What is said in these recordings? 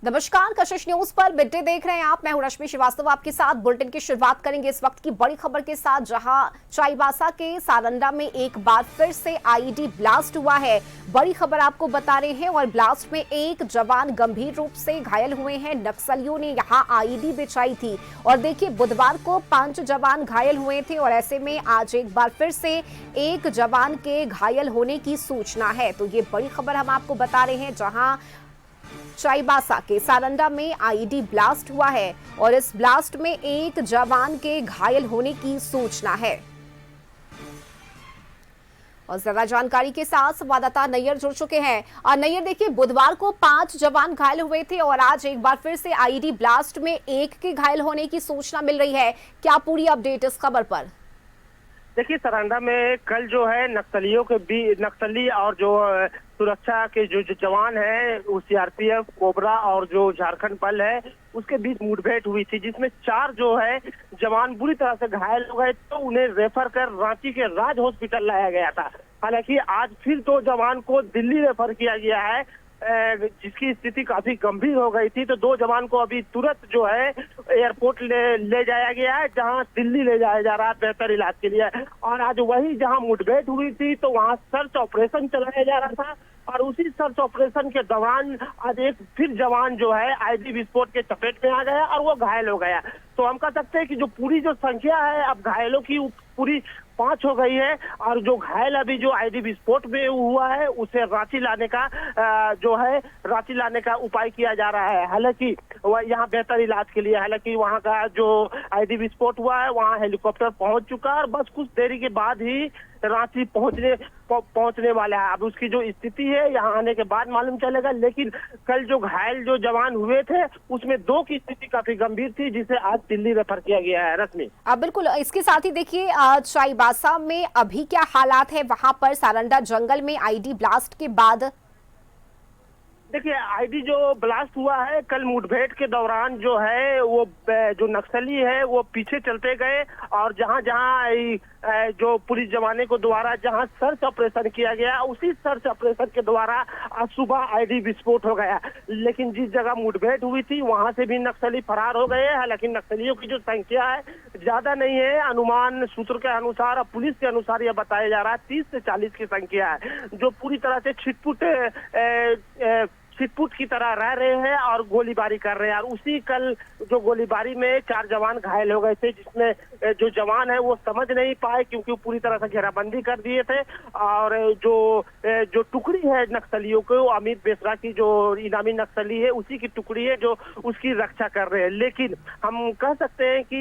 नमस्कार, कशिश न्यूज पर mid day देख रहे हैं आप। मैं हूं रश्मि श्रीवास्तव, आपके साथ बुलेटिन की शुरुआत करेंगे इस वक्त की बड़ी खबर के साथ, जहां चाईबासा के सारंडा में एक बार फिर से आईईडी ब्लास्ट हुआ है। बड़ी खबर आपको बता रहे हैं और ब्लास्ट में एक जवान गंभीर रूप से घायल हुए हैं। नक्सलियों ने यहां आईईडी बिछाई थी और देखिए, बुधवार को 5 जवान घायल हुए थे और ऐसे में आज एक बार फिर से एक जवान के घायल होने की सूचना है। तो ये बड़ी खबर हम आपको बता रहे हैं, जहां चाईबासा के सारंडा में आईईडी ब्लास्ट हुआ है और इस ब्लास्ट में एक जवान के घायल होने की सूचना है। और ज्यादा जानकारी के साथ संवाददाता नैयर जुड़ चुके हैं। और नैयर, देखिए, बुधवार को 5 जवान घायल हुए थे और आज एक बार फिर से आईईडी ब्लास्ट में एक के घायल होने की सूचना मिल रही है। क्या पूरी अपडेट इस खबर पर? देखिए, सारंडा में कल जो है नक्सली और जो सुरक्षा के जो जवान है, वो सीआरपीएफ, कोबरा और जो झारखंड बल है, उसके बीच मुठभेड़ हुई थी, जिसमें 4 जो है जवान बुरी तरह से घायल हो गए। तो उन्हें रेफर कर रांची के राज हॉस्पिटल लाया गया था। हालांकि आज फिर 2 जवान को दिल्ली रेफर किया गया है, जिसकी स्थिति काफी गंभीर हो गई थी। तो 2 जवान को अभी तुरंत जो है एयरपोर्ट ले जाया गया है, जहां दिल्ली ले जाया जा रहा है बेहतर इलाज के लिए। और आज वही जहां मुठभेड़ हुई थी, तो वहां सर्च ऑपरेशन चलाया जा रहा था और उसी सर्च ऑपरेशन के दौरान आज एक फिर जवान जो है आईईडी विस्फोट के चपेट में आ गया और वो घायल हो गया। तो हम कह सकते हैं कि जो पूरी जो संख्या है अब घायलों की पूरी 5 हो गई है और जो घायल अभी जो आईईडी विस्फोट में हुआ है, उसे रांची लाने का उपाय किया जा रहा है। हालांकि वह यहाँ बेहतर इलाज के लिए, हालांकि वहाँ का जो आईईडी विस्फोट हुआ है वहाँ हेलीकॉप्टर पहुंच चुका है और बस कुछ देरी के बाद ही रांची पहुंचने वाला है। अब उसकी जो स्थिति है यहाँ आने के बाद मालूम चलेगा। लेकिन कल जो घायल जो जवान हुए थे, उसमें 2 की स्थिति काफी गंभीर थी, जिसे आज दिल्ली रेफर किया गया है। रश्मि, बिल्कुल, इसके साथ ही देखिए, चाईबासा में अभी क्या हालात है वहां पर सारंडा जंगल में आईईडी ब्लास्ट के बाद? देखिए, आईईडी जो ब्लास्ट हुआ है, कल मुठभेड़ के दौरान जो है वो जो नक्सली है वो पीछे चलते गए और जहां जो पुलिस जवानों को द्वारा जहां सर्च ऑपरेशन किया गया, उसी सर्च ऑपरेशन के द्वारा आज सुबह आईईडी विस्फोट हो गया। लेकिन जिस जगह मुठभेड़ हुई थी वहां से भी नक्सली फरार हो गए। हालांकि नक्सलियों की जो संख्या है ज्यादा नहीं है, अनुमान सूत्र के अनुसार और पुलिस के अनुसार यह बताया जा रहा है 30 से 40 की संख्या है, जो पूरी तरह से छिटपुट की तरह रह रहे हैं और गोलीबारी कर रहे हैं। और उसी कल जो गोलीबारी में 4 जवान घायल हो गए थे, जिसमें जो जवान है वो समझ नहीं पाए क्योंकि वो पूरी तरह से घेराबंदी कर दिए थे। और जो टुकड़ी है नक्सलियों को, अमित बेसरा की जो इनामी नक्सली है, उसी की टुकड़ी है जो उसकी रक्षा कर रहे हैं। लेकिन हम कह सकते हैं कि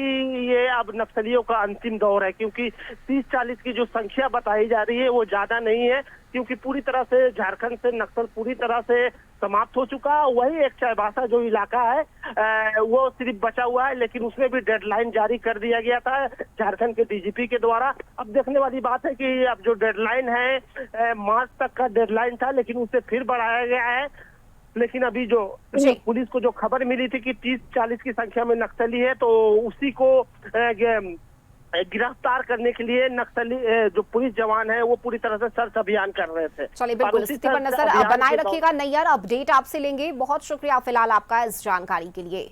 ये अब नक्सलियों का अंतिम दौर है, क्योंकि 30-40 की जो संख्या बताई जा रही है वो ज्यादा नहीं है, क्योंकि पूरी तरह से झारखंड से नक्सल पूरी तरह से समाप्त हो चुका। वही एक चाईबासा जो इलाका है वो सिर्फ बचा हुआ है, लेकिन उसमें भी डेडलाइन जारी कर दिया गया था झारखंड के डीजीपी के द्वारा। अब देखने वाली बात है कि अब जो डेडलाइन है मार्च तक का डेडलाइन था, लेकिन उसे फिर बढ़ाया गया है। लेकिन अभी जो पुलिस को जो खबर मिली थी कि 30-40 की संख्या में नक्सली है, तो उसी को गिरफ्तार करने के लिए नक्सली जो पुलिस जवान है वो पूरी तरह से सर्च अभियान कर रहे थे। चलिए, बिल्कुल स्थिति पर नजर बनाए रखिएगा। नैयर, अपडेट आपसे लेंगे। बहुत शुक्रिया फिलहाल आपका इस जानकारी के लिए।